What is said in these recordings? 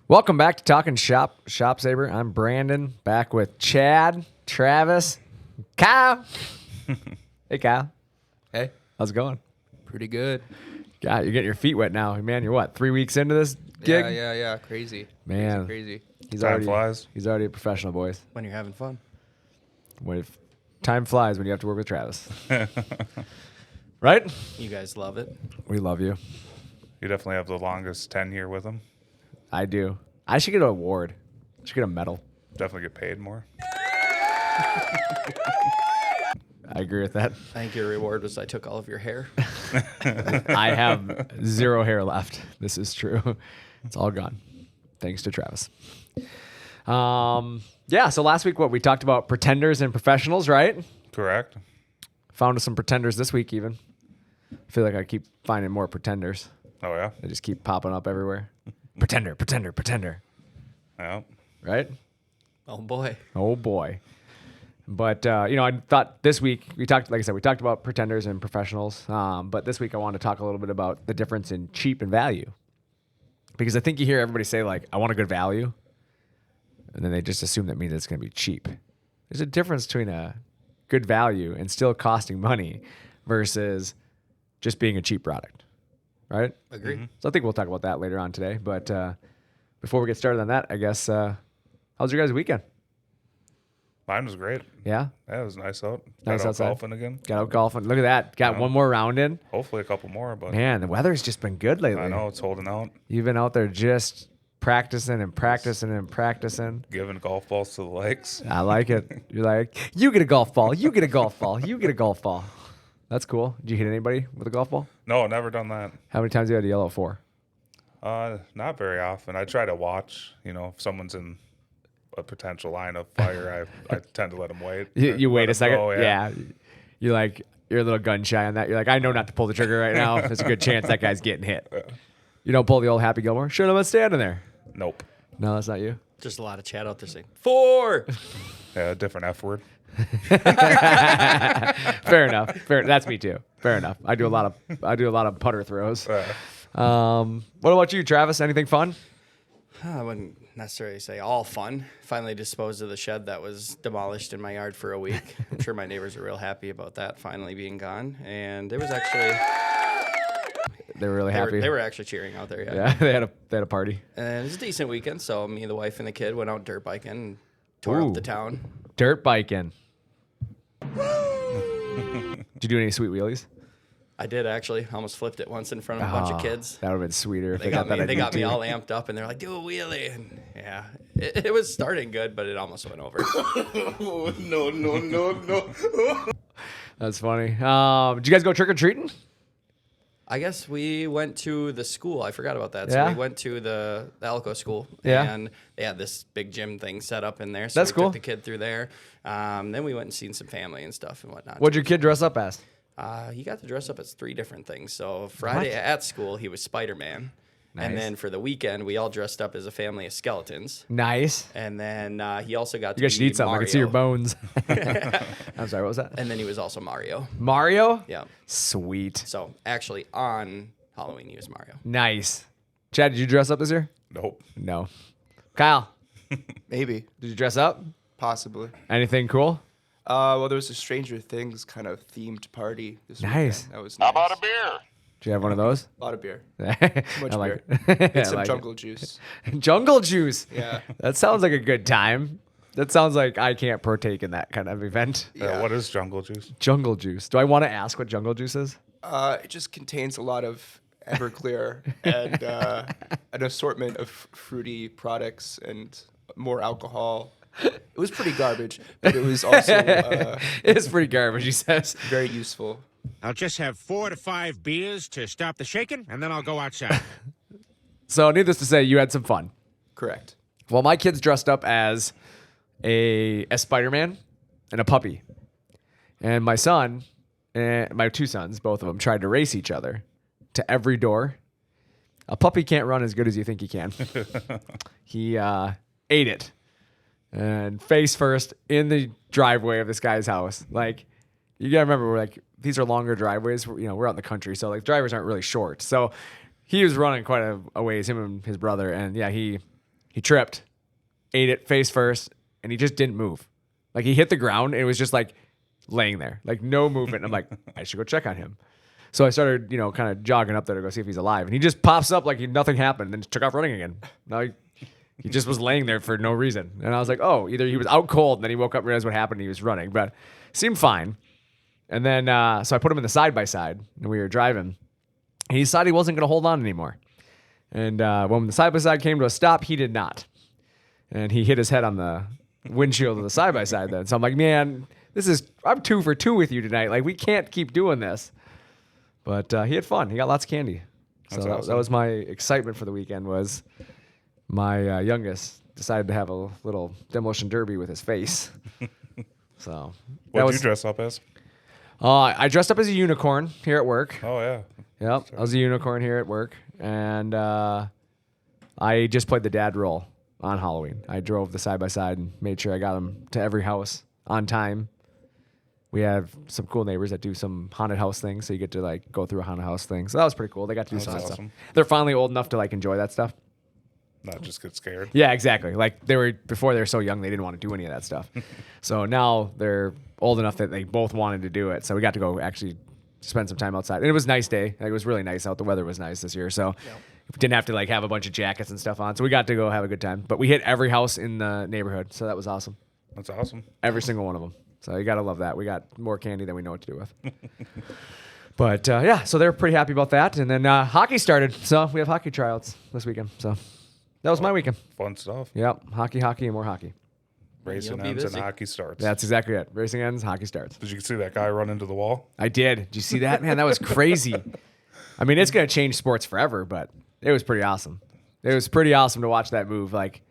Welcome back to Talking Shop Saber. I'm Brandon, back with Chad, Travis, Kyle. Hey, Kyle. Hey, How's it going? pretty good. God, you're getting your feet wet now. Man, you're what, 3 weeks into this gig? Yeah. Crazy. Man. Crazy. Time flies. He's already a professional, boys. When you're having fun. Time flies when you have to work with Travis. Right? You guys love it. We love you. You definitely have the longest tenure with them. I do. I should get an award. I should get a medal. Definitely get paid more. I agree with that. I think your reward was I took all of your hair. I have zero hair left. This is true. It's all gone. Thanks to Travis. Yeah, so last week, we talked about pretenders and professionals, right? Correct. Found some pretenders this week even. I feel like I keep finding more pretenders. Oh, yeah? They just keep popping up everywhere. Pretender. Yeah. Right? Oh boy. Oh boy. But I thought this week we talked about pretenders and professionals. But this week I wanted to talk a little bit about the difference in cheap and value. Because I think you hear everybody say like, I want a good value. And then they just assume that means it's going to be cheap. There's a difference between a good value and still costing money versus just being a cheap product. Right? Agree. So I think we'll talk about that later on today. But before we get started on that, I guess, how's your guys' weekend? Mine was great. Yeah? Yeah, it was nice out. Nice Got out outside. golfing again. Got out golfing. Look at that. Got Yeah. one more round in. Hopefully a couple more, but Man, the weather's just been good lately. I know it's holding out. You've been out there just practicing and practicing and practicing. Giving golf balls to the legs. I like it. You're like, you get a golf ball. You get a golf ball. You get a golf ball. That's cool. Did you hit anybody with a golf ball? No, never done that. How many times have you had to yell out for? Not very often. I try to watch, if someone's in a potential line of fire, I tend to let them wait. You wait Let a 'em second. go, Yeah. You're a little gun shy on that. You're like, I know not to pull the trigger right now. There's a good chance that guy's getting hit. You don't pull the old Happy Gilmore. Sure, I'm not standing there. Nope. No, that's not you. Just a lot of chat out there saying 4. Yeah, different F word. Fair enough. That's me too. Fair enough. I do a lot of putter throws. What about you, Travis? Anything fun? I wouldn't necessarily say all fun. Finally disposed of the shed that was demolished in my yard for a week. I'm sure my neighbors are real happy about that finally being gone. And it was actually They were really happy. they were actually cheering out there. Yeah, they had a party. And it was a decent weekend. So me, the wife, and the kid went out dirt biking and tore Ooh. up the town. Dirt biking. Did you do any sweet wheelies? I did actually. Almost flipped it once in front of a bunch of kids. That would have been sweeter if They got me. that They got me idea. all amped up, and they're like, "Do a wheelie!" And yeah, it was starting good, but it almost went over. No. That's funny. Did you guys go trick or treating? I guess we went to the school. I forgot about that. Yeah? So we went to the Elko school, Yeah. and they had this big gym thing set up in there. So That's we cool. took the kid through there. Then we went and seen some family and stuff and whatnot. What'd your kid dress up as? He got to dress up as 3 different things. So Friday at school, he was Spider-Man. Nice. And then for the weekend, we all dressed up as a family of skeletons. Nice. And then he also got to You guys should be eat something. Mario. I can see your bones. I'm sorry, what was that? And then he was also Mario. Mario? Yeah. Sweet. So actually on Halloween, he was Mario. Nice. Chad, did you dress up this year? Nope. No. Kyle, Maybe, did you dress up? possibly. Anything cool? Well, there was a Stranger Things kind of themed party this Nice. weekend. That was nice. How about a beer? Did you have one of those? A lot of beer. I Much like beer. it. Get I some like jungle juice. it. Jungle juice. Yeah. That sounds like a good time. That sounds like I can't partake in that kind of event. Yeah. What is jungle juice? Jungle juice. Do I want to ask what jungle juice is? It just contains a lot of Everclear and an assortment of fruity products and more alcohol. It was pretty garbage, but it was also It's pretty garbage, he says. very useful. I'll just have 4 to 5 beers to stop the shaking, and then I'll go outside. So, needless to say, you had some fun. Correct. Well, my kids dressed up as a Spider-Man and a puppy. And my son, and my 2 sons, both of them, tried to race each other to every door. A puppy can't run as good as you think he can. He ate it. And face first in the driveway of this guy's house. Like, you gotta remember, these are longer driveways. We're out in the country, so drivers aren't really short. So he was running quite a ways, him and his brother, and yeah, he He tripped, ate it face first, and he just didn't move. Like he hit the ground and it was just like laying there, like no movement. I'm like, I should go check on him. So I started, kind of jogging up there to go see if he's alive. And he just pops up like nothing happened and took off running again. Now he just was laying there for no reason. And I was like, oh, either he was out cold and then he woke up and realized what happened and he was running, but seemed fine. And then, so I put him in the side-by-side and we were driving. And he decided he wasn't going to hold on anymore. And when the side-by-side came to a stop, he did not. And he hit his head on the windshield of the side-by-side then. So I'm like, man, I'm 2 for 2 with you tonight. Like, we can't keep doing this. But he had fun. He got lots of candy. So That's awesome. that was my excitement for the weekend was my youngest decided to have a little demolition derby with his face. So that What'd was, you dress up as? I dressed up as a unicorn here at work. Oh, yeah. Yep, I was a unicorn here at work. And I just played the dad role on Halloween. I drove the side-by-side and made sure I got him to every house on time. We have some cool neighbors that do some haunted house things, so you get to like go through a haunted house thing. So that was pretty cool. They got to do That's some of that awesome. stuff. They're finally old enough to like enjoy that stuff. Not just get scared. Yeah, exactly. Like before they were so young, they didn't want to do any of that stuff. So now they're old enough that they both wanted to do it. So we got to go actually spend some time outside. And it was a nice day. Like, it was really nice out. The weather was nice this year. So we didn't have to like have a bunch of jackets and stuff on. So we got to go have a good time. But we hit every house in the neighborhood. So that was awesome. That's awesome. Every single one of them. So you got to love that. We got more candy than we know what to do with. But yeah, so they're pretty happy about that. And then hockey started. So we have hockey tryouts this weekend. So that was my weekend. Fun stuff. Yep. Hockey, and more hockey. Racing You'll be ends and busy. hockey starts. That's exactly it. Racing ends, hockey starts. Did you see that guy run into the wall? I did. Did you see that, man? That was crazy. I mean, it's going to change sports forever, but it was pretty awesome. It was pretty awesome to watch that move. Like,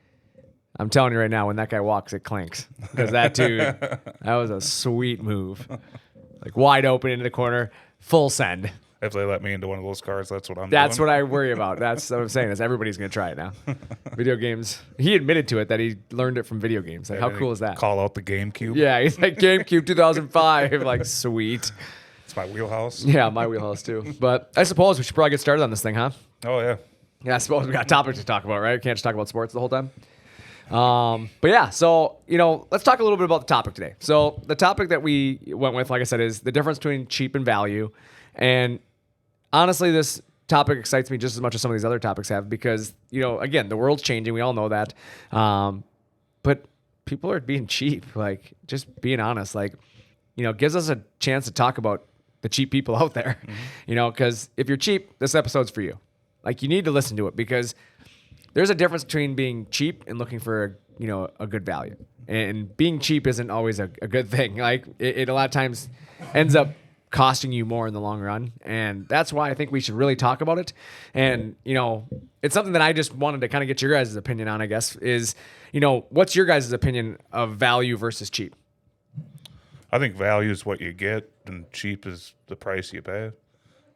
I'm telling you right now, when that guy walks, it clanks. Because that dude, that was a sweet move. Like, wide open into the corner, full send. If they let me into one of those cars, that's what I'm That's doing. what I worry about. That's what I'm saying is everybody's going to try it now. Video games. He admitted to it that he learned it from video games. Like, how And cool is that? Call out the GameCube. Yeah, he's like GameCube 2005. Like, sweet. It's my wheelhouse. Yeah, my wheelhouse too. But I suppose we should probably get started on this thing, huh? Oh, yeah. Yeah, I suppose we got topics to talk about, right? Can't just talk about sports the whole time. But yeah, so, let's talk a little bit about the topic today. So the topic that we went with, like I said, is the difference between cheap and value. And honestly, this topic excites me just as much as some of these other topics have because, again, the world's changing. We all know that. But people are being cheap, like just being honest, like, gives us a chance to talk about the cheap people out there, because if you're cheap, this episode's for you. Like, you need to listen to it because there's a difference between being cheap and looking for, a good value. And being cheap isn't always a good thing. Like, it a lot of times ends up costing you more in the long run. And that's why I think we should really talk about it. And, it's something that I just wanted to kind of get your guys' opinion on, I guess, is, what's your guys' opinion of value versus cheap? I think value is what you get, and cheap is the price you pay.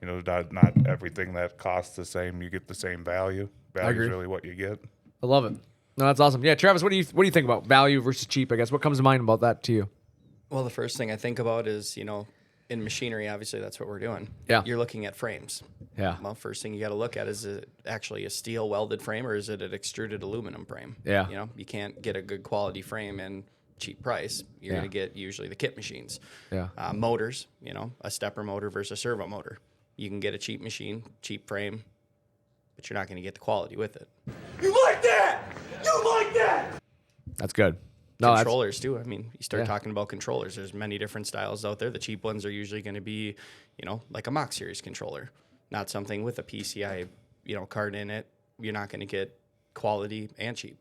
Not everything that costs the same, you get the same value. Value agree. is really what you get. I love it. No, that's awesome. Yeah, Travis, what do you think about value versus cheap? I guess what comes to mind about that to you? Well, the first thing I think about is, in machinery, obviously that's what we're doing. Yeah. You're looking at frames. Yeah. Well, first thing you got to look at is it actually a steel welded frame or is it an extruded aluminum frame? Yeah. You can't get a good quality frame and cheap price. You're Yeah. going to get usually the kit machines. Yeah. Motors, a stepper motor versus a servo motor. You can get a cheap machine, cheap frame, but you're not going to get the quality with it. That's good. No, that's, Controllers too. I mean, you start Yeah. talking about controllers. There's many different styles out there. The cheap ones are usually going to be, like a Mach Series controller, not something with a PCI, card in it. You're not going to get quality and cheap.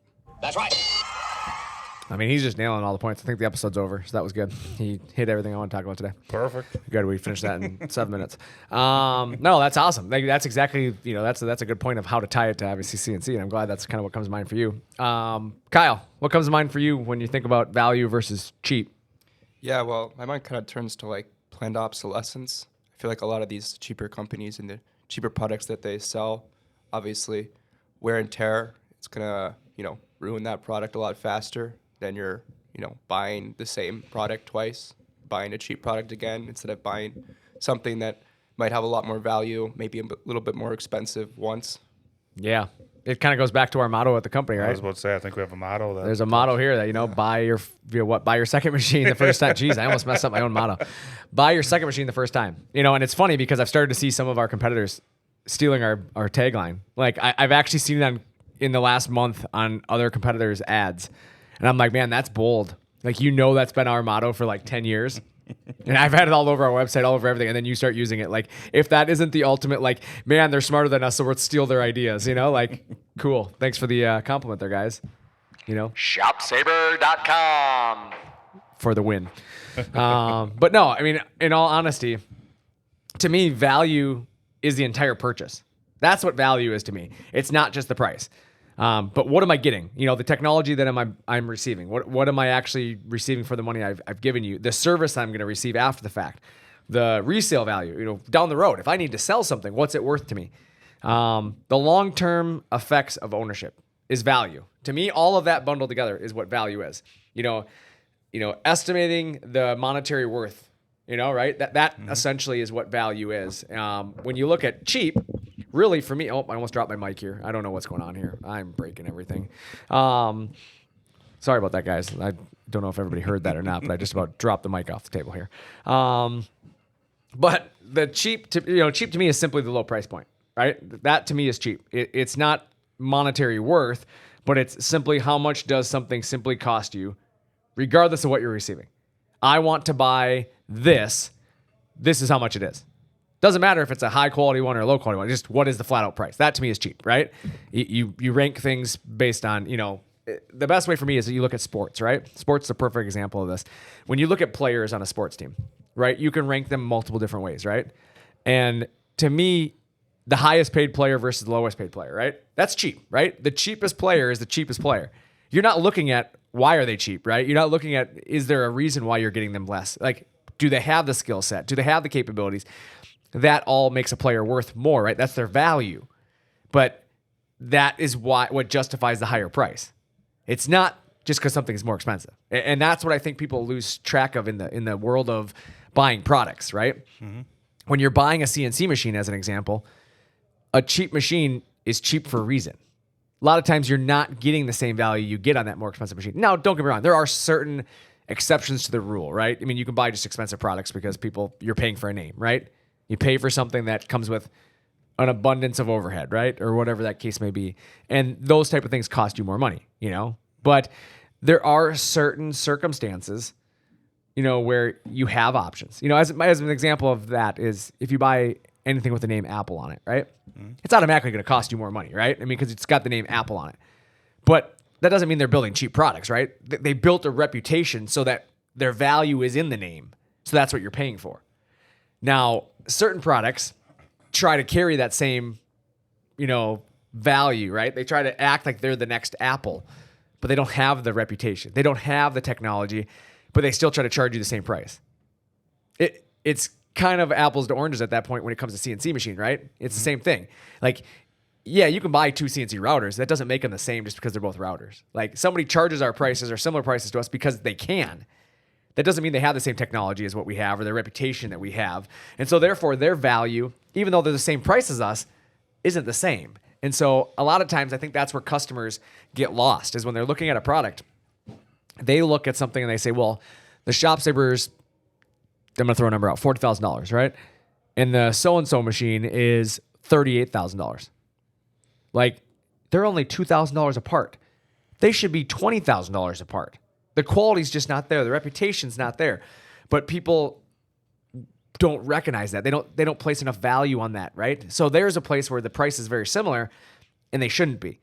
I mean, he's just nailing all the points. I think the episode's over, so that was good. He hit everything I want to talk about today. Perfect. Good. We finished that in 7 minutes. No, that's awesome. Like, that's exactly, that's a good point of how to tie it to obviously CNC, and I'm glad that's kind of what comes to mind for you. Kyle, what comes to mind for you when you think about value versus cheap? Yeah, well, my mind kind of turns to like planned obsolescence. I feel like a lot of these cheaper companies and the cheaper products that they sell, obviously, wear and tear, it's gonna, ruin that product a lot faster than you're, buying the same product twice, buying a cheap product again instead of buying something that might have a lot more value, maybe a little bit more expensive once. Yeah, it kind of goes back to our motto at the company, I right? was about to say, I think we have a motto. That There's a motto here that, buy your second machine the first time. Jeez, I almost messed up my own motto. Buy your second machine the first time. And it's funny because I've started to see some of our competitors stealing our tagline. Like I've actually seen it in the last month on other competitors' ads. And I'm like, man, that's bold. Like, that's been our motto for like 10 years. And I've had it all over our website, all over everything. And then you start using it. Like, if that isn't the ultimate, like, man, they're smarter than us, so let's steal their ideas, like, cool. Thanks for the compliment there, guys. ShopSaber.com. For the win. But no, I mean, in all honesty, to me, value is the entire purchase. That's what value is to me. It's not just the price. But what am I getting? The technology that I'm receiving. What am I actually receiving for the money I've given you? The service I'm going to receive after the fact. The resale value. Down the road, if I need to sell something, what's it worth to me? The long-term effects of ownership is value. To me, all of that bundled together is what value is. Estimating the monetary worth. Right? That essentially is what value is. When you look at cheap. Really, for me, I almost dropped my mic here. I don't know what's going on here. I'm breaking everything. Sorry about that, guys. I don't know if everybody heard that or not, but I just about dropped the mic off the table here. But the cheap to me is simply the low price point, right? That to me is cheap. It's not monetary worth, but it's simply how much does something simply cost you, regardless of what you're receiving. I want to buy this. This is how much it is. Doesn't matter if it's a high quality one or a low quality one. Just what is the flat out price? That to me is cheap, right? You rank things based on, the best way for me is that you look at sports, right? Sports is a perfect example of this. When you look at players on a sports team, right? You can rank them multiple different ways, right? And to me, the highest paid player versus the lowest paid player, right? That's cheap, right? The cheapest player is the cheapest player. You're not looking at why are they cheap, right? You're not looking at, is there a reason why you're getting them less? Like, do they have the skill set? Do they have the capabilities? That all makes a player worth more, right? That's their value. But that is what justifies the higher price. It's not just because something is more expensive. And that's what I think people lose track of in the world of buying products, right? Mm-hmm. When you're buying a CNC machine, as an example, a cheap machine is cheap for a reason. A lot of times you're not getting the same value you get on that more expensive machine. Now, don't get me wrong. There are certain exceptions to the rule, right? I mean, you can buy just expensive products because you're paying for a name, right? You pay for something that comes with an abundance of overhead, right? Or whatever that case may be. And those type of things cost you more money, But there are certain circumstances, where you have options. As an example of that is if you buy anything with the name Apple on it, right? Mm-hmm. It's automatically going to cost you more money, right? I mean, because it's got the name Apple on it. But that doesn't mean they're building cheap products, right? They built a reputation so that their value is in the name. So that's what you're paying for. Now, certain products try to carry that same, value, right? They try to act like they're the next Apple, but they don't have the reputation. They don't have the technology, but they still try to charge you the same price. It's kind of apples to oranges at that point when it comes to CNC machine, right? It's the same thing. Like, yeah, you can buy two CNC routers. That doesn't make them the same just because they're both routers. Like, somebody charges our prices or similar prices to us because they can. That doesn't mean they have the same technology as what we have or the reputation that we have. And so therefore their value, even though they're the same price as us, isn't the same. And so a lot of times I think that's where customers get lost is when they're looking at a product, they look at something and they say, well, the ShopSaber's, I'm going to throw a number out, $40,000, right? And the so-and-so machine is $38,000. Like, they're only $2,000 apart. They should be $20,000 apart. The quality's just not there. The reputation's not there. But people don't recognize that. They don't place enough value on that, right? So there's a place where the price is very similar and they shouldn't be.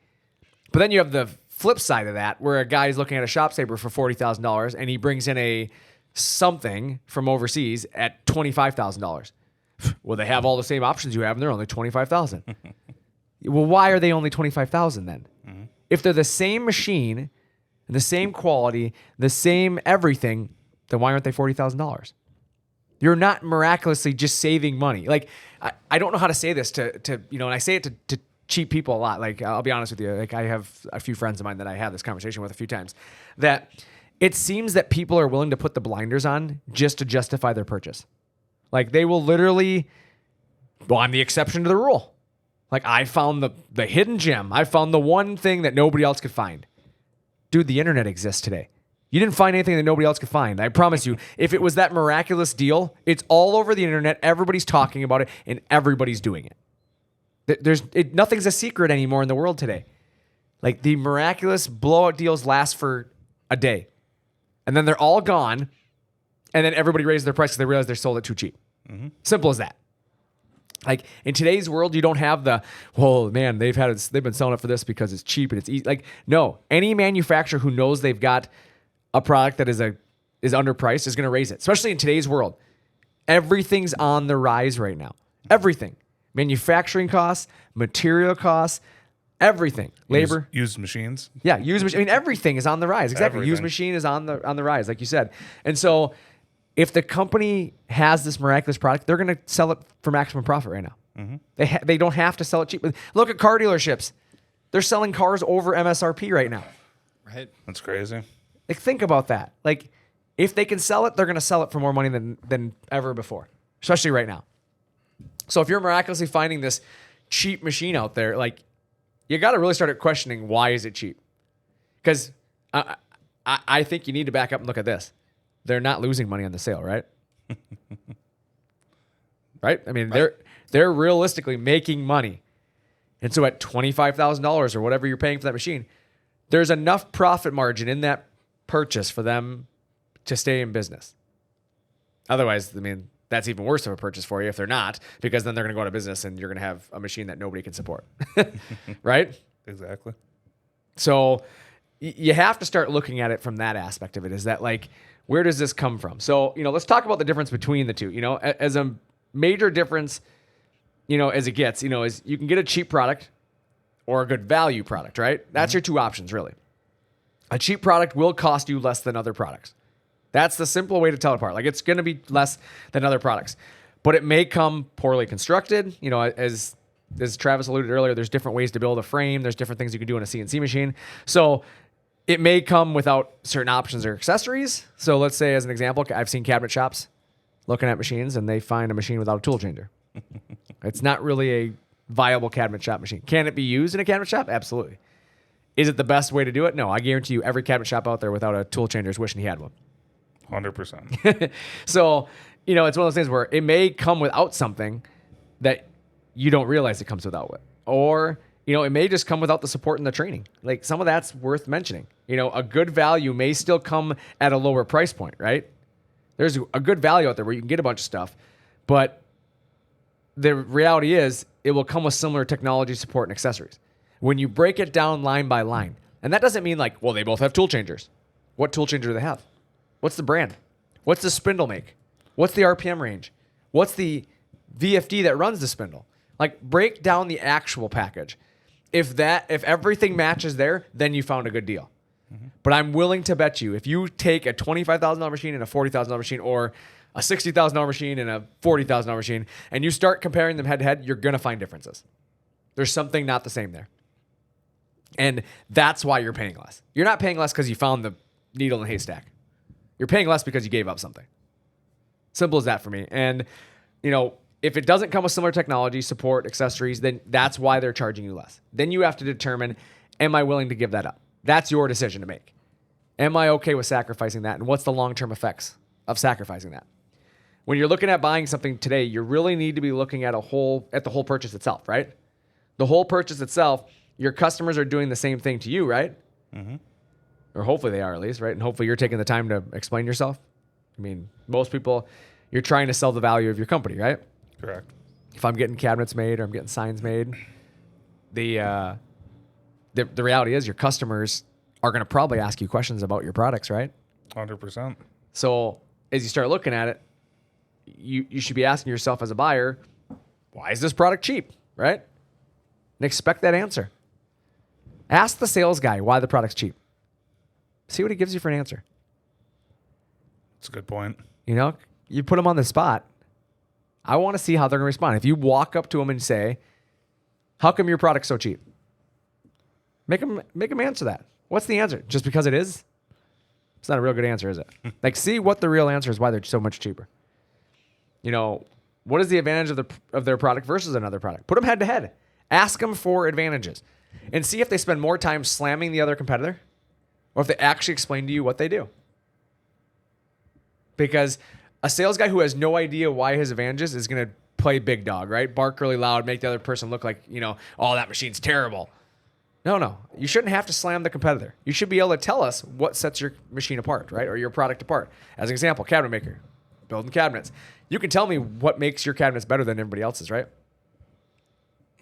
But then you have the flip side of that where a guy's looking at a ShopSaber for $40,000 and he brings in a something from overseas at $25,000. Well, they have all the same options you have and they're only $25,000. Well, why are they only $25,000 then? Mm-hmm. If they're the same machine, the same quality, the same everything, then why aren't they $40,000? You're not miraculously just saving money. Like, I don't know how to say this to and I say it to cheap people a lot. Like, I'll be honest with you. Like, I have a few friends of mine that I have this conversation with a few times that it seems that people are willing to put the blinders on just to justify their purchase. Like, they will literally, well, I'm the exception to the rule. Like, I found the hidden gem. I found the one thing that nobody else could find. Dude, the internet exists today. You didn't find anything that nobody else could find. I promise you, if it was that miraculous deal, it's all over the internet. Everybody's talking about it, and everybody's doing it. Nothing's a secret anymore in the world today. Like, the miraculous blowout deals last for a day, and then they're all gone, and then everybody raises their price because they realize they're sold it too cheap. Simple as that. Like, in today's world, you don't have the, well, man, they've been selling it for this because it's cheap and it's easy. Like, no, any manufacturer who knows they've got a product that is underpriced is going to raise it, especially in today's world. Everything's on the rise right now. Everything. Manufacturing costs, material costs, everything. Labor. Used machines. Yeah, I mean, everything is on the rise. Exactly. Used Everything. machine is on the rise, like you said. And so if the company has this miraculous product, they're going to sell it for maximum profit right now. They don't have to sell it cheap. Look at car dealerships. They're selling cars over MSRP right now. Right. That's crazy. Like, think about that. Like, if they can sell it, they're going to sell it for more money than ever before, especially right now. So if you're miraculously finding this cheap machine out there, like, you got to really start questioning, why is it cheap? Because I think you need to back up and look at this. They're not losing money on the sale, right? Right? I mean, they're realistically making money. And so at $25,000 or whatever you're paying for that machine, there's enough profit margin in that purchase for them to stay in business. Otherwise, I mean, that's even worse of a purchase for you if they're not, because then they're going to go out of business and you're going to have a machine that nobody can support. Right? Exactly. So you have to start looking at it from that aspect of it, is that, like, where does this come from? So, let's talk about the difference between the two. As a major difference, as it gets, is you can get a cheap product or a good value product, right? That's your two options, really. A cheap product will cost you less than other products. That's the simple way to tell it apart. Like, it's going to be less than other products, but it may come poorly constructed. As Travis alluded earlier, there's different ways to build a frame. There's different things you can do on a CNC machine. So it may come without certain options or accessories. So let's say, as an example, I've seen cabinet shops looking at machines and they find a machine without a tool changer. It's not really a viable cabinet shop machine. Can it be used in a cabinet shop? Absolutely. Is it the best way to do it? No. I guarantee you every cabinet shop out there without a tool changer is wishing he had one. 100%. So, it's one of those things where it may come without something that you don't realize it comes without. Or, it may just come without the support and the training. Like, some of that's worth mentioning. A good value may still come at a lower price point, right? There's a good value out there where you can get a bunch of stuff, but the reality is it will come with similar technology, support, and accessories. When you break it down line by line, and that doesn't mean like, well, they both have tool changers. What tool changer do they have? What's the brand? What's the spindle make? What's the RPM range? What's the VFD that runs the spindle? Like, break down the actual package. If everything matches there, then you found a good deal. But I'm willing to bet you, if you take a $25,000 machine and a $40,000 machine, or a $60,000 machine and a $40,000 machine, and you start comparing them head to head, you're going to find differences. There's something not the same there. And that's why you're paying less. You're not paying less because you found the needle in the haystack. You're paying less because you gave up something. Simple as that for me. And, if it doesn't come with similar technology, support, accessories, then that's why they're charging you less. Then you have to determine, am I willing to give that up? That's your decision to make. Am I okay with sacrificing that? And what's the long-term effects of sacrificing that? When you're looking at buying something today, you really need to be looking at the whole purchase itself, right? The whole purchase itself, your customers are doing the same thing to you, right? Mm-hmm. Or hopefully they are, at least, right? And hopefully you're taking the time to explain yourself. I mean, most people, you're trying to sell the value of your company, right? Correct. If I'm getting cabinets made or I'm getting signs made, the reality is your customers are going to probably ask you questions about your products, right? 100%. So as you start looking at it, you should be asking yourself as a buyer, why is this product cheap, right? And expect that answer. Ask the sales guy why the product's cheap. See what he gives you for an answer. That's a good point. You put them on the spot. I want to see how they're going to respond. If you walk up to them and say, how come your product's so cheap? Make them answer that. What's the answer? Just because it is? It's not a real good answer, is it? Like, see what the real answer is, why they're so much cheaper. What is the advantage of their product versus another product? Put them head to head. Ask them for advantages and see if they spend more time slamming the other competitor or if they actually explain to you what they do. Because a sales guy who has no idea why his advantages is going to play big dog, right? Bark really loud, make the other person look like, oh, that machine's terrible. No. You shouldn't have to slam the competitor. You should be able to tell us what sets your machine apart, right? Or your product apart. As an example, cabinet maker, building cabinets. You can tell me what makes your cabinets better than everybody else's, right?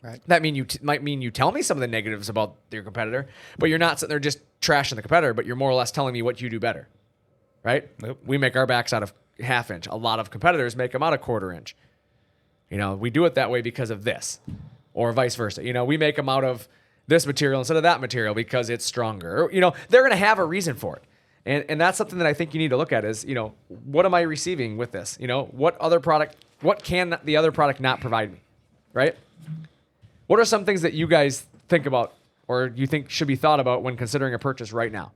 Right. That might mean you tell me some of the negatives about your competitor, but you're not sitting there just trashing the competitor, but you're more or less telling me what you do better, right? Yep. We make our backs out of 1/2 inch. A lot of competitors make them out of 1/4 inch. We do it that way because of this, or vice versa. We make them out of this material instead of that material because it's stronger. They're going to have a reason for it. And that's something that I think you need to look at is, what am I receiving with this? What can the other product not provide me, right? What are some things that you guys think about or you think should be thought about when considering a purchase right now?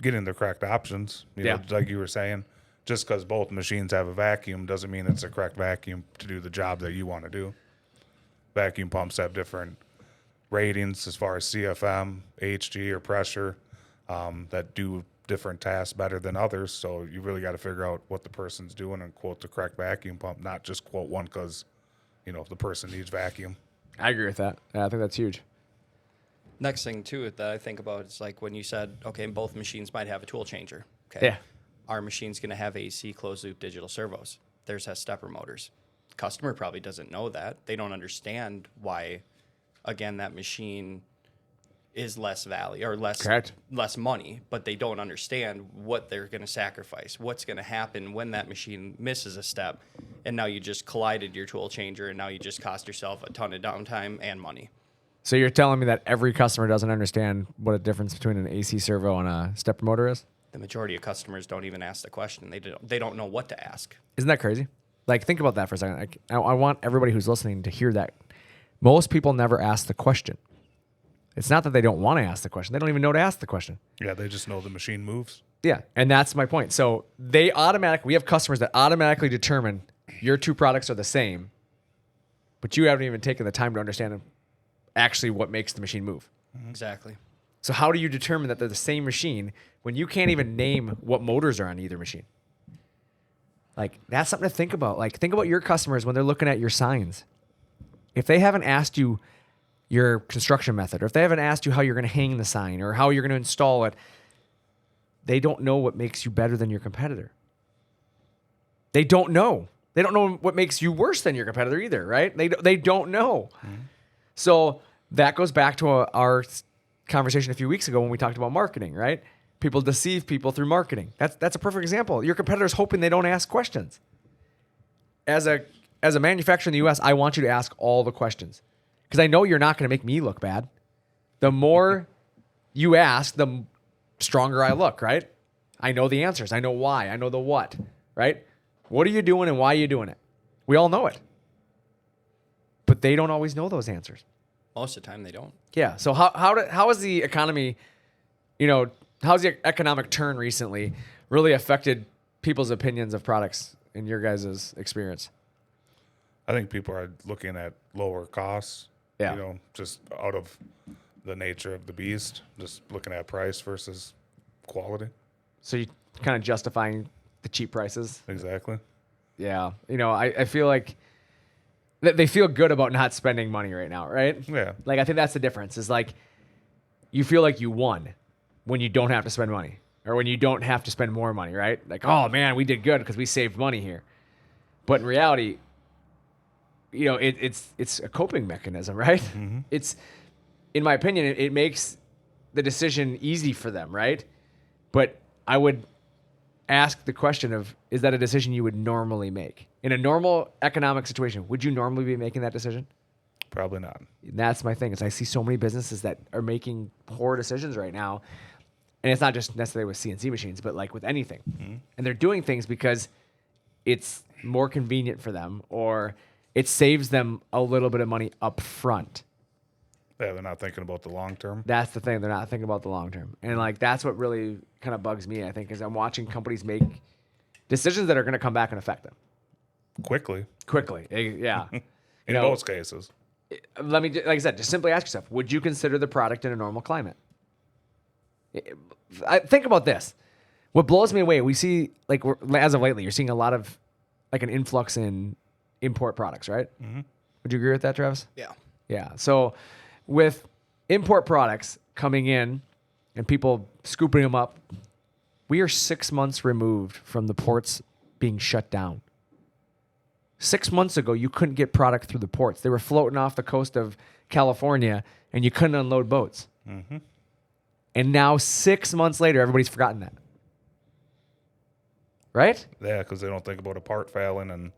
Getting the correct options. Yeah. Like you were saying, just because both machines have a vacuum doesn't mean it's the correct vacuum to do the job that you want to do. Vacuum pumps have different ratings as far as CFM, HG, or pressure that do different tasks better than others. So you really got to figure out what the person's doing and quote the correct vacuum pump, not just quote one because, the person needs vacuum. I agree with that. Yeah, I think that's huge. Next thing too that I think about is like when you said, okay, both machines might have a tool changer. Okay. Yeah. Our machine's going to have AC closed loop digital servos. Theirs has stepper motors. Customer probably doesn't know that. They don't understand why, again, that machine is less value or less money, but they don't understand what they're going to sacrifice, what's going to happen when that machine misses a step, and now you just collided your tool changer, and now you just cost yourself a ton of downtime and money. So you're telling me that every customer doesn't understand what a difference between an AC servo and a stepper motor is? The majority of customers don't even ask the question. They don't know what to ask. Isn't that crazy? Like, think about that for a second. I want everybody who's listening to hear that. Most people never ask the question. It's not that they don't want to ask the question. They don't even know to ask the question. Yeah, they just know the machine moves. Yeah, and that's my point. So we have customers that automatically determine your two products are the same, but you haven't even taken the time to understand actually what makes the machine move. Exactly. So how do you determine that they're the same machine when you can't even name what motors are on either machine? Like, that's something to think about. Like, think about your customers when they're looking at your signs. If they haven't asked you your construction method, or if they haven't asked you how you're going to hang the sign or how you're going to install it, they don't know what makes you better than your competitor. They don't know. They don't know what makes you worse than your competitor either, right? They don't know. Mm-hmm. So that goes back to our conversation a few weeks ago when we talked about marketing, right? People deceive people through marketing. That's a perfect example. Your competitor's hoping they don't ask questions. As a manufacturer in the U.S., I want you to ask all the questions because I know you're not going to make me look bad. The more you ask, the stronger I look, right? I know the answers. I know why. I know the what, right? What are you doing and why are you doing it? We all know it. But they don't always know those answers. Most of the time, they don't. Yeah. So how has the economy, how's the economic turn recently really affected people's opinions of products in your guys' experience? I think people are looking at lower costs. Yeah. Just out of the nature of the beast, just looking at price versus quality. So you kind of justifying the cheap prices. Exactly. Yeah. I feel like they feel good about not spending money right now, right? Yeah. Like, I think that's the difference is like you feel like you won when you don't have to spend money or when you don't have to spend more money, right? Like, oh man, we did good because we saved money here. But in reality, it's a coping mechanism, right? Mm-hmm. It's, in my opinion, it makes the decision easy for them, right? But I would ask the question of, is that a decision you would normally make? In a normal economic situation, would you normally be making that decision? Probably not. And that's my thing, is I see so many businesses that are making poor decisions right now. And it's not just necessarily with CNC machines, but like with anything. Mm-hmm. And they're doing things because it's more convenient for them or it saves them a little bit of money up front. Yeah, they're not thinking about the long term. That's the thing. They're not thinking about the long term. And like that's what really kind of bugs me, I think, is I'm watching companies make decisions that are going to come back and affect them. Quickly. Yeah. In most cases. Let me, like I said, just simply ask yourself, would you consider the product in a normal climate? Think about this. What blows me away, we see, like, as of lately, you're seeing a lot of, like, an influx in import products, right? Mm-hmm. Would you agree with that, Travis? Yeah. Yeah. So with import products coming in and people scooping them up, we are 6 months removed from the ports being shut down. 6 months ago, you couldn't get product through the ports. They were floating off the coast of California, and you couldn't unload boats. Mm-hmm. And now, 6 months later, everybody's forgotten that. Right? Yeah, because they don't think about a part failing and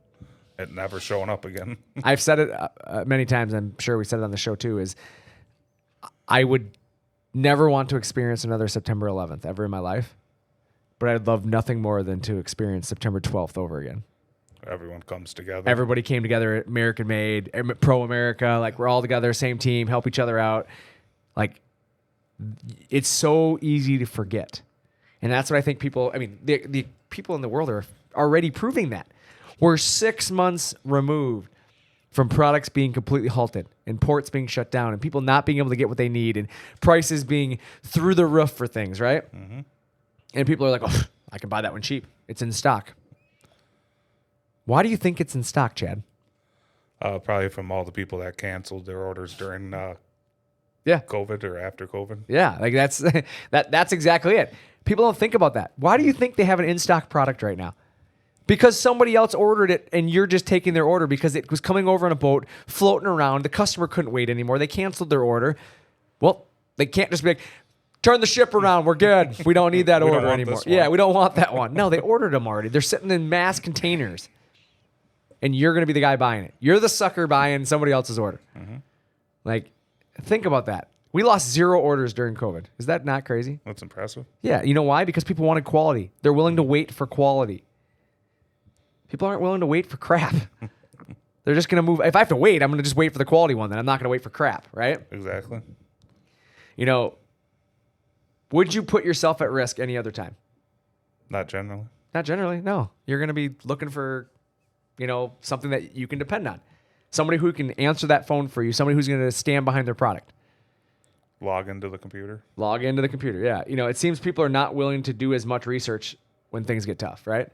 it never showing up again. I've said it many times. I'm sure we said it on the show too, is I would never want to experience another September 11th ever in my life, but I'd love nothing more than to experience September 12th over again. Everyone comes together. Everybody came together, American made, pro America, like we're all together, same team, help each other out. Like, it's so easy to forget. And that's what I think people, I mean, the people in the world are already proving that. We're 6 months removed from products being completely halted and ports being shut down and people not being able to get what they need and prices being through the roof for things, right? Mm-hmm. And people are like, oh, I can buy that one cheap. It's in stock. Why do you think it's in stock, Chad? Probably from all the people that canceled their orders during Yeah. COVID or after COVID. Yeah, like that's exactly it. People don't think about that. Why do you think they have an in-stock product right now? Because somebody else ordered it and you're just taking their order because it was coming over on a boat, floating around. The customer couldn't wait anymore. They canceled their order. Well, they can't just be like, turn the ship around. We're good. We don't need that We don't order want anymore. this one. Yeah, we don't want that one. No, they ordered them already. They're sitting in mass containers. And you're going to be the guy buying it. You're the sucker buying somebody else's order. Mm-hmm. Like, think about that. We lost 0 orders during COVID. Is that not crazy? That's impressive. Yeah. You know why? Because people wanted quality. They're willing to wait for quality. People aren't willing to wait for crap. They're just going to move. If I have to wait, I'm going to just wait for the quality one. Then I'm not going to wait for crap, right? Exactly. You know, would you put yourself at risk any other time? Not generally. Not generally, no. You're going to be looking for, you know, something that you can depend on. Somebody who can answer that phone for you. Somebody who's going to stand behind their product. Log into the computer. Log into the computer, yeah. You know, it seems people are not willing to do as much research when things get tough, right?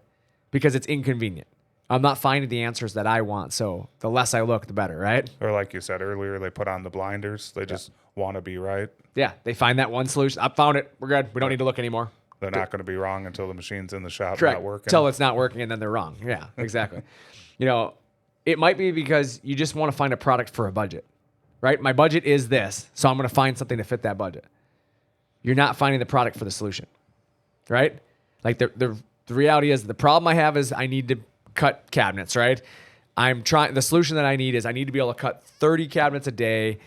Because it's inconvenient. I'm not finding the answers that I want, so the less I look, the better, right? Or like you said earlier, they put on the blinders. They just want to be right. Yeah, they find that one solution. I found it. We're good. We don't need to look anymore. They're not going to be wrong until the machine's in the shop Correct. not working. Until it's not working, and then they're wrong. Yeah, exactly. You know, it might be because you just want to find a product for a budget, right? My budget is this, so I'm going to find something to fit that budget. You're not finding the product for the solution, right? Like the reality is the problem I have is I need to cut cabinets, right? The solution that I need is I need to be able to cut 30 cabinets a day,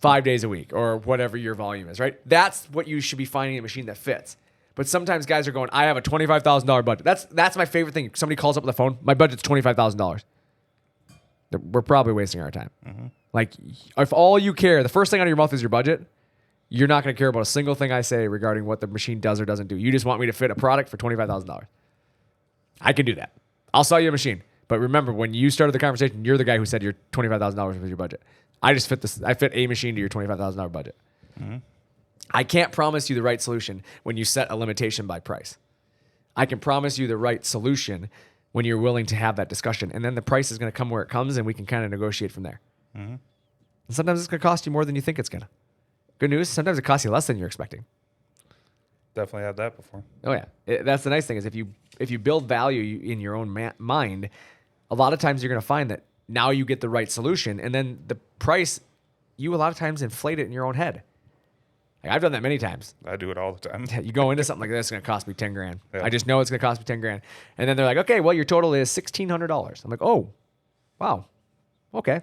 5 days a week, or whatever your volume is, right? That's what you should be finding a machine that fits. But sometimes guys are going, I have a $25,000 budget. That's my favorite thing. Somebody calls up on the phone, my budget's $25,000. We're probably wasting our time. Mm-hmm. Like, if all you care, the first thing out of your mouth is your budget, you're not going to care about a single thing I say regarding what the machine does or doesn't do. You just want me to fit a product for $25,000. I can do that. I'll sell you a machine. But remember, when you started the conversation, you're the guy who said your $25,000 was your budget. I just fit this. I fit a machine to your $25,000 budget. Mm-hmm. I can't promise you the right solution when you set a limitation by price. I can promise you the right solution when you're willing to have that discussion. And then the price is going to come where it comes, and we can kind of negotiate from there. Mm-hmm. And sometimes it's going to cost you more than you think it's going to. Good news, sometimes it costs you less than you're expecting. Definitely had that before. Oh, yeah. That's the nice thing is if you build value in your own mind, a lot of times you're going to find that now you get the right solution, and then the price, you a lot of times inflate it in your own head. Like, I've done that many times. I do it all the time. You go into something like this, it's going to cost me $10,000. Yeah. I just know it's going to cost me $10,000. And then they're like, okay, well, your total is $1,600. I'm like, oh, wow. Okay.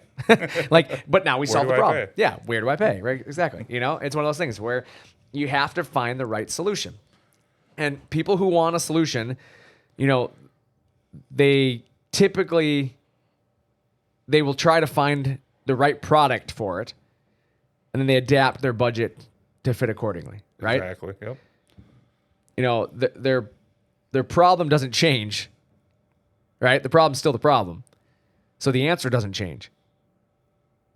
Like, but now we solved the do I problem. pay? Yeah. Where do I pay? Right. Exactly. You know, it's one of those things where you have to find the right solution. And people who want a solution, you know, they will try to find the right product for it, and then they adapt their budget to fit accordingly, right? Exactly. Yep. You know, their problem doesn't change, right? The problem's still the problem. So the answer doesn't change.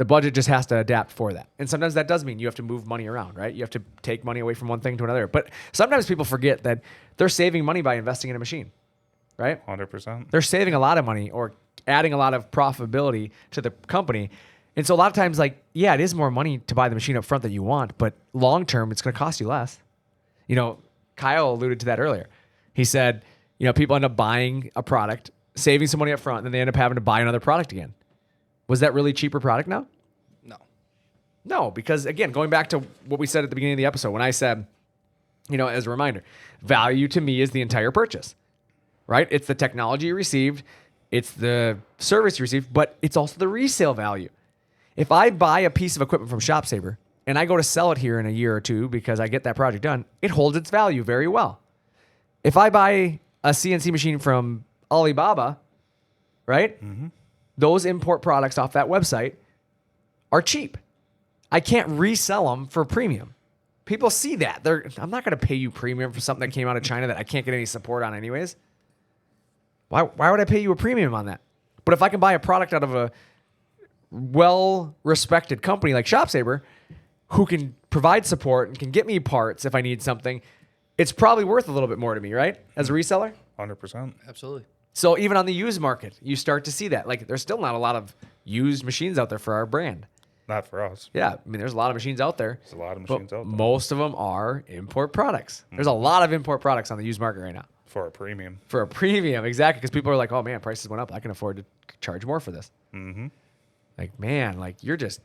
The budget just has to adapt for that. And sometimes that does mean you have to move money around, right? You have to take money away from one thing to another. But sometimes people forget that they're saving money by investing in a machine, right? 100%. They're saving a lot of money or adding a lot of profitability to the company. And so a lot of times, like, yeah, it is more money to buy the machine up front that you want, but long term, it's going to cost you less. You know, Kyle alluded to that earlier. He said, you know, people end up buying a product, saving some money up front, and then they end up having to buy another product again. Was that really cheaper product now? No. No, because again, going back to what we said at the beginning of the episode, when I said, you know, as a reminder, value to me is the entire purchase, right? It's the technology you received, it's the service you received, but it's also the resale value. If I buy a piece of equipment from ShopSaver and I go to sell it here in a year or two because I get that project done, it holds its value very well. If I buy a CNC machine from Alibaba, right? Those import products off that website are cheap. I can't resell them for premium. People see that. I'm not going to pay you premium for something that came out of China that I can't get any support on anyways. Why would I pay you a premium on that? But if I can buy a product out of a well-respected company like ShopSaver who can provide support and can get me parts if I need something, it's probably worth a little bit more to me, right? As a reseller? 100%. Absolutely. So even on the used market, you start to see that. Like, there's still not a lot of used machines out there for our brand. Not for us. Yeah, I mean, there's a lot of machines out there. There's a lot of but machines out there. most of them are import products. There's a lot of import products on the used market right now. For a premium. For a premium, exactly, because people are like, oh man, prices went up. I can afford to charge more for this. Mm-hmm. Like, man, like you're just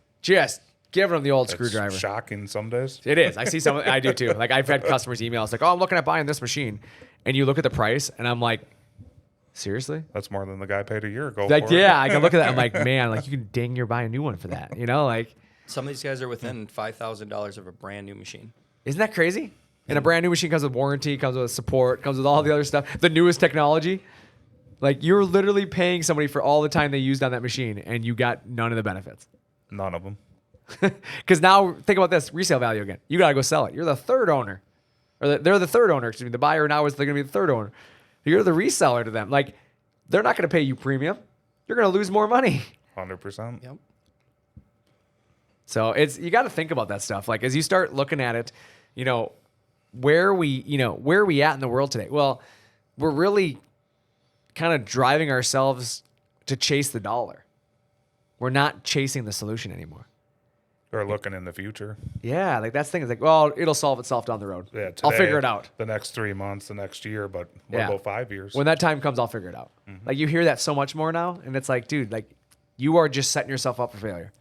giving them the old It's screwdriver. shocking some days. It is. I see some. I do too. Like, I've had customers email us like, "Oh, I'm looking at buying this machine," and you look at the price, and I'm like, "Seriously?" That's more than the guy paid a year ago. Like, for it. yeah, I can look at that. I'm like, man, like you can dang near buy a new one for that. You know, like, Some of these guys are within $5,000 of a brand new machine. isn't that crazy? And a brand new machine comes with warranty, comes with support, comes with all the other stuff, the newest technology. Like, you're literally paying somebody for all the time they used on that machine, and you got none of the benefits. None of them. Because now, think about this resale value again. You got to go sell it. You're the third owner. They're the third owner. Excuse me. The buyer now is going to be the third owner. You're the reseller to them. Like, they're not going to pay you premium. You're going to lose more money. 100%. Yep. So you got to think about that stuff. Like, as you start looking at it, you know, where are we at in the world today? Well, we're really kind of driving ourselves to chase the dollar. We're not chasing the solution anymore. Or looking in the future. Yeah, like that's the thing. It's like, well, it'll solve itself down the road. Yeah, I'll today, figure it out. The next 3 months, the next year, but what Yeah. about 5 years? When that time comes, I'll figure it out. Like, you hear that so much more now, and it's like, dude, like, you are just setting yourself up for failure.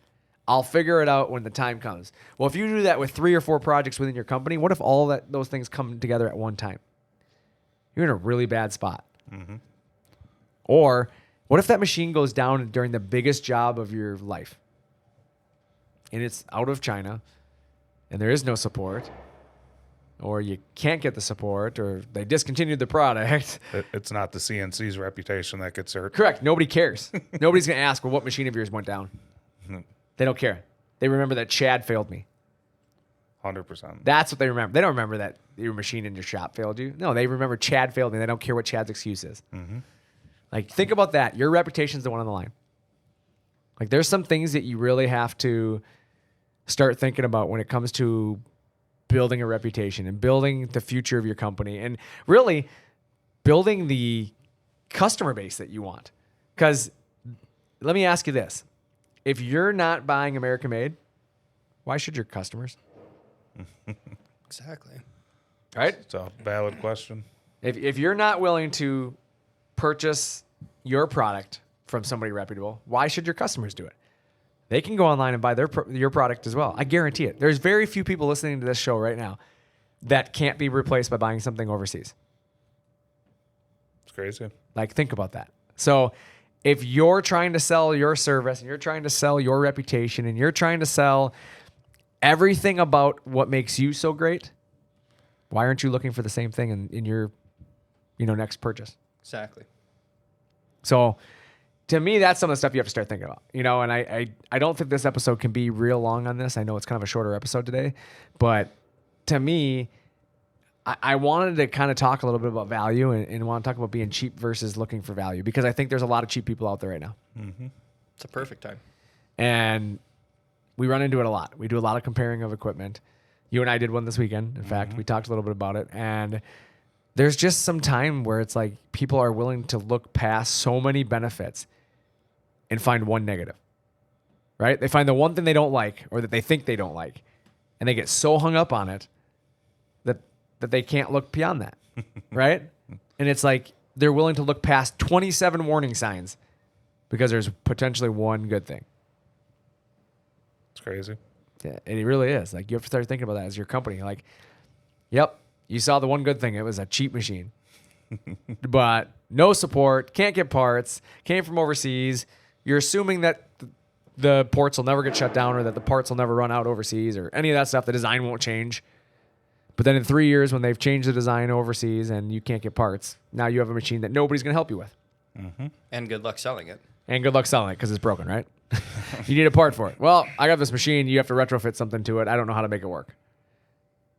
I'll figure it out when the time comes. Well, if you do that with 3 or 4 projects within your company, what if all those things come together at one time? You're in a really bad spot. Or what if that machine goes down during the biggest job of your life? And it's out of China, and there is no support, or you can't get the support, or they discontinued the product. It's not the CNC's reputation that gets hurt. Correct. Nobody cares. Nobody's going to ask, well, what machine of yours went down? They don't care. They remember that Chad failed me. 100%. That's what they remember. They don't remember that your machine in your shop failed you. No, they remember Chad failed me. They don't care what Chad's excuse is. Like, think about that. Your reputation's the one on the line. Like, there's some things that you really have to start thinking about when it comes to building a reputation and building the future of your company and really building the customer base that you want. Because let me ask you this. If you're not buying American made, why should your customers? Exactly. Right? It's a valid question. If you're not willing to purchase your product from somebody reputable, why should your customers do it? They can go online and buy your product as well. I guarantee it. There's very few people listening to this show right now that can't be replaced by buying something overseas. It's crazy. Like, think about that. So if you're trying to sell your service and you're trying to sell your reputation and you're trying to sell everything about what makes you so great, why aren't you looking for the same thing in your next purchase? Exactly. So to me, that's some of the stuff you have to start thinking about, and I don't think this episode can be real long on this. I know it's kind of a shorter episode today, but to me, I wanted to kind of talk a little bit about value and want to talk about being cheap versus looking for value, because I think there's a lot of cheap people out there right now. It's a perfect time. And we run into it a lot. We do a lot of comparing of equipment. You and I did one this weekend. In fact, we talked a little bit about it. And there's just some time where it's like people are willing to look past so many benefits and find one negative, right? They find the one thing they don't like or that they think they don't like, and they get so hung up on it that they can't look beyond that, right? And it's like they're willing to look past 27 warning signs because there's potentially one good thing. It's crazy. Yeah, and it really is. Like, you have to start thinking about that as your company. Like, yep, you saw the one good thing. It was a cheap machine. But no support, can't get parts, came from overseas. You're assuming that the ports will never get shut down or that the parts will never run out overseas or any of that stuff. The design won't change. But then in 3 years, when they've changed the design overseas and you can't get parts, now you have a machine that nobody's going to help you with. And good luck selling it. And good luck selling it because it's broken, right? You need a part for it. Well, I got this machine. You have to retrofit something to it. I don't know how to make it work.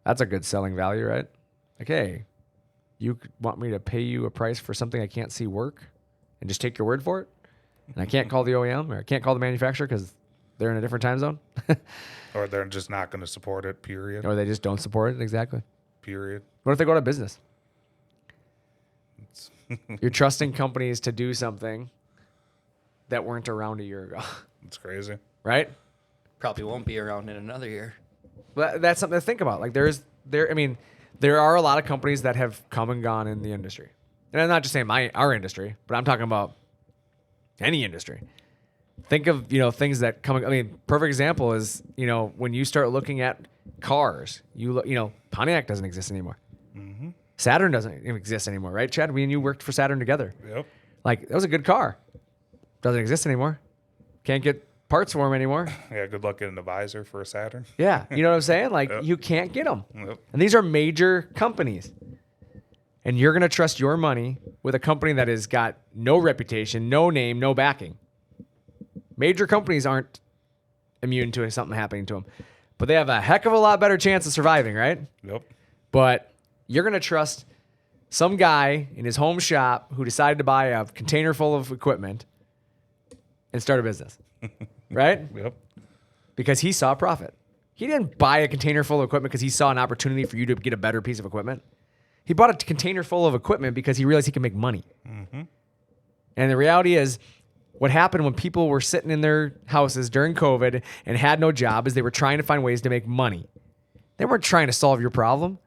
That's a good selling value, right? Like, hey, you want me to pay you a price for something I can't see work and just take your word for it? And I can't call the OEM or I can't call the manufacturer because they're in a different time zone? Or they're just not going to support it, period. Or they just don't support it? Exactly. Period. What if they go out of business? You're trusting companies to do something that weren't around a year ago, It's crazy. right? Probably won't be around in another year. But that's something to think about. Like, there are a lot of companies that have come and gone in the industry. And I'm not just saying our industry, but I'm talking about any industry. Think of, things that come. I mean, perfect example is, when you start looking at cars, Pontiac doesn't exist anymore. Saturn doesn't even exist anymore, right, Chad? We and you worked for Saturn together. Yep. Like, that was a good car. Doesn't exist anymore. Can't get parts for them anymore. Yeah, good luck getting a visor for a Saturn. Yeah, you know what I'm saying? Like, Yep. you can't get them. Yep. And these are major companies. And you're going to trust your money with a company that has got no reputation, no name, no backing. Major companies aren't immune to something happening to them. But they have a heck of a lot better chance of surviving, right? Yep. But you're going to trust some guy in his home shop who decided to buy a container full of equipment and start a business, right? Yep. Because he saw profit. He didn't buy a container full of equipment because he saw an opportunity for you to get a better piece of equipment. He bought a container full of equipment because he realized he could make money. And the reality is, what happened when people were sitting in their houses during COVID and had no job is they were trying to find ways to make money. They weren't trying to solve your problem.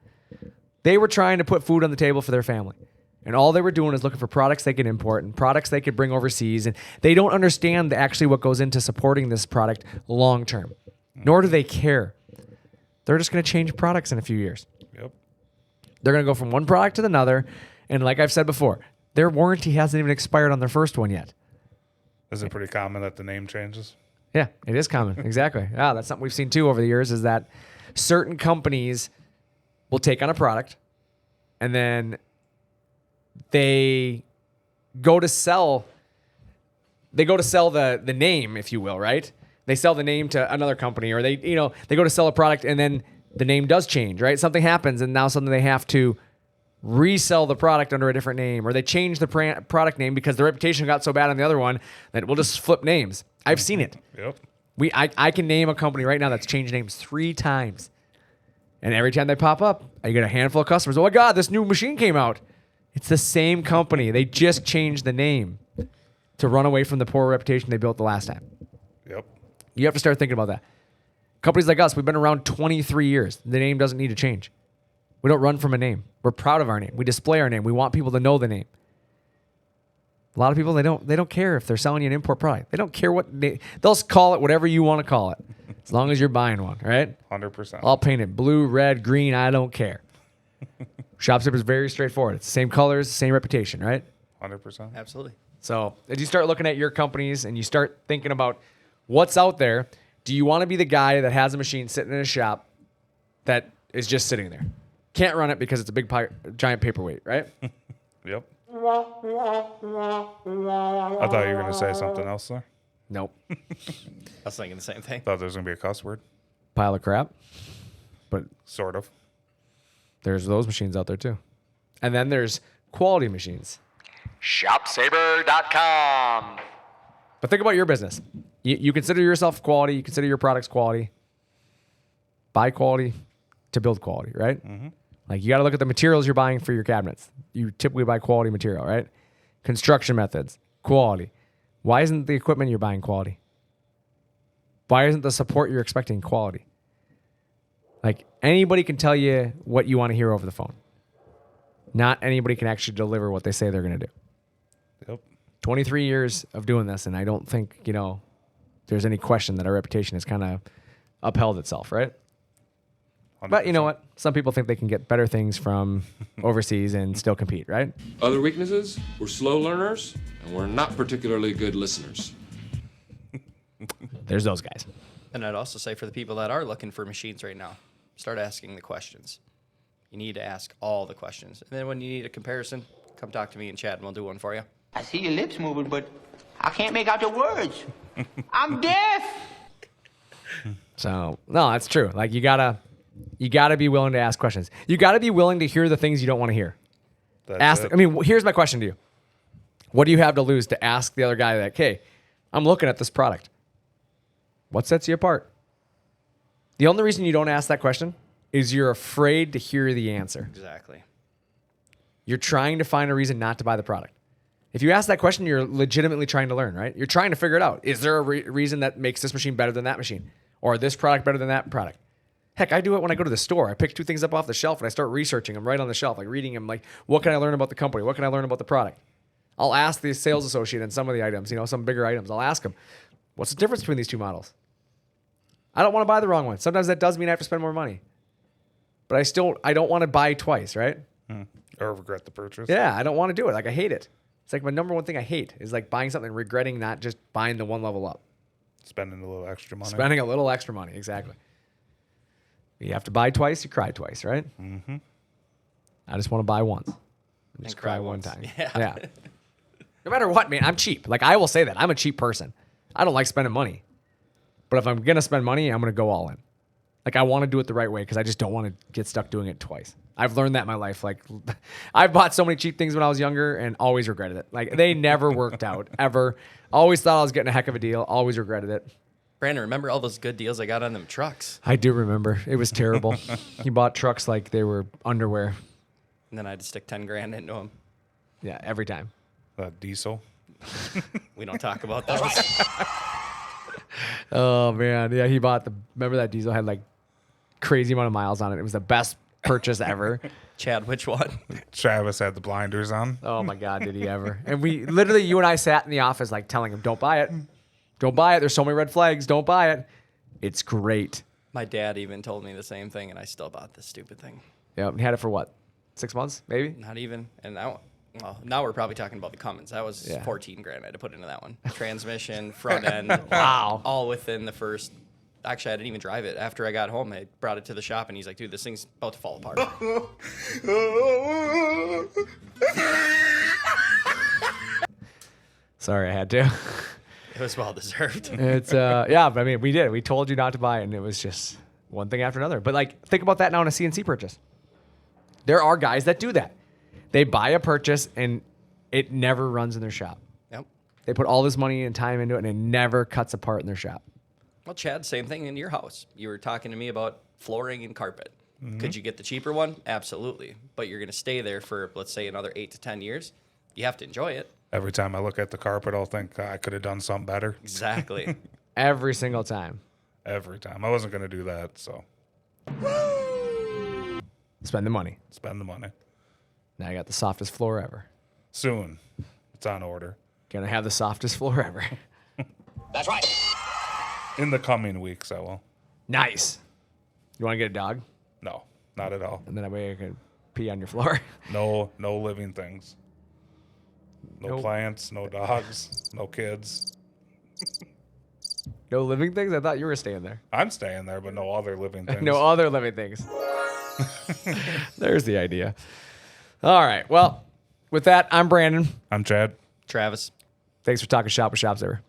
They were trying to put food on the table for their family. And all they were doing is looking for products they could import and products they could bring overseas. And they don't understand actually what goes into supporting this product long term, nor do they care. They're just going to change products in a few years. Yep. They're going to go from one product to another. And like I've said before, their warranty hasn't even expired on their first one yet. Is it pretty common that the name changes? Yeah, it is common. Exactly. Yeah, that's something we've seen too over the years is that certain companies will take on a product and then they go to sell the name, if you will, right? They sell the name to another company or they go to sell a product and then the name does change, right? Something happens and now suddenly they have to resell the product under a different name or they change the product name because the reputation got so bad on the other one that we'll just flip names. I've seen it. Yep. I can name a company right now that's changed names 3 times. And every time they pop up, I get a handful of customers. Oh my God, this new machine came out. It's the same company. They just changed the name to run away from the poor reputation they built the last time. Yep. You have to start thinking about that. Companies like us, we've been around 23 years. The name doesn't need to change. We don't run from a name. We're proud of our name. We display our name. We want people to know the name. A lot of people, they don't care if they're selling you an import product. They don't care they'll call it whatever you want to call it, as long as you're buying one, right? 100%. I'll paint it blue, red, green. I don't care. ShopZip is very straightforward. It's the same colors, the same reputation, right? 100%. Absolutely. So as you start looking at your companies and you start thinking about what's out there, do you want to be the guy that has a machine sitting in a shop that is just sitting there? Can't run it because it's a big giant paperweight, right? Yep. I thought you were going to say something else there. Nope. I was thinking the same thing. Thought there was going to be a cuss word. Pile of crap. But Sort of. there's those machines out there too. And then there's quality machines. ShopSaver.com. But think about your business. You consider yourself quality. You consider your products quality. Buy quality to build quality, right? Like you got to look at the materials you're buying for your cabinets. You typically buy quality material, right? Construction methods, quality. Why isn't the equipment you're buying quality? Why isn't the support you're expecting quality? Like anybody can tell you what you want to hear over the phone. Not anybody can actually deliver what they say they're going to do. Yep. 23 years of doing this, and I don't think, there's any question that our reputation has kind of upheld itself, right? 100%. But you know what? Some people think they can get better things from overseas and still compete, right? Other weaknesses, we're slow learners and we're not particularly good listeners. There's those guys. And I'd also say for the people that are looking for machines right now, start asking the questions. You need to ask all the questions. And then when you need a comparison, come talk to me and Chad and we'll do one for you. I see your lips moving, but I can't make out the words. I'm deaf. So no, that's true. Like you gotta be willing to ask questions. You gotta be willing to hear the things you don't want to hear. That's it. I mean, here's my question to you. What do you have to lose to ask the other guy that, hey, I'm looking at this product. What sets you apart? The only reason you don't ask that question is you're afraid to hear the answer. Exactly. You're trying to find a reason not to buy the product. If you ask that question, you're legitimately trying to learn, right? You're trying to figure it out. Is there a reason that makes this machine better than that machine? Or this product better than that product? Heck, I do it when I go to the store. I pick two things up off the shelf and I start researching them right on the shelf, like reading them, like, what can I learn about the company? What can I learn about the product? I'll ask the sales associate and some of the items, some bigger items. I'll ask them, what's the difference between these two models? I don't want to buy the wrong one. Sometimes that does mean I have to spend more money. But I don't want to buy twice, right? Or regret the purchase. Yeah, I don't want to do it. Like, I hate it. It's like my number one thing I hate is like buying something and regretting not just buying the one level up. Spending a little extra money. Spending a little extra money, exactly. You have to buy twice, you cry twice, right? Mm-hmm. I just want to buy once. And just cry one once. time. Yeah. No matter what, man, I'm cheap. Like, I will say that. I'm a cheap person. I don't like spending money. But if I'm going to spend money, I'm going to go all in. Like, I want to do it the right way because I just don't want to get stuck doing it twice. I've learned that in my life. Like, I've bought so many cheap things when I was younger and always regretted it. Like, they never worked out, ever. Always thought I was getting a heck of a deal. Always regretted it. Brandon, remember all those good deals I got on them trucks? I do remember. It was terrible. He bought trucks like they were underwear. And then I had to stick 10 grand into them. Yeah, every time. Diesel. We don't talk about those. Oh, man. Yeah, he bought remember that diesel had like crazy amount of miles on it. It was the best purchase ever. Chad, which one? Travis had the blinders on. Oh, my God, did he ever. And we literally, you and I sat in the office like telling him, don't buy it. Don't buy it. There's so many red flags. Don't buy it. It's great. My dad even told me the same thing, and I still bought this stupid thing. Yeah, he had it for what? 6 months, maybe? Not even. And now we're probably talking about the Cummins. That was Yeah. 14 grand I had to put into that one. Transmission, front end. Wow. All within the first. Actually, I didn't even drive it. After I got home, I brought it to the shop, and he's like, dude, this thing's about to fall apart. Sorry, I had to. It was well deserved. It's yeah, but I mean, we did. We told you not to buy it, and it was just one thing after another. But like, think about that now in a CNC purchase. There are guys that do that. They buy a purchase and it never runs in their shop. Yep. They put all this money and time into it, and it never cuts apart in their shop. Well, Chad, same thing in your house. You were talking to me about flooring and carpet. Could you get the cheaper one? Absolutely. But you're going to stay there for, let's say, another 8 to 10 years. You have to enjoy it. Every time I look at the carpet, I'll think I could have done something better. Exactly. Every single time. Every time. I wasn't going to do that, so Spend the money. spend the money. Now I got the softest floor ever. Soon. It's on order. Gonna have the softest floor ever. That's right. In the coming weeks, I will. Nice. You want to get a dog? No, not at all. And then that way I can pee on your floor. No living things. No Nope. plants, no dogs, no kids. No living things? I thought you were staying there. I'm staying there, but no other living things. No other living things. There's the idea. All right. Well, with that, I'm Brandon. I'm Chad. Travis. Thanks for talking shop with Shop Saver.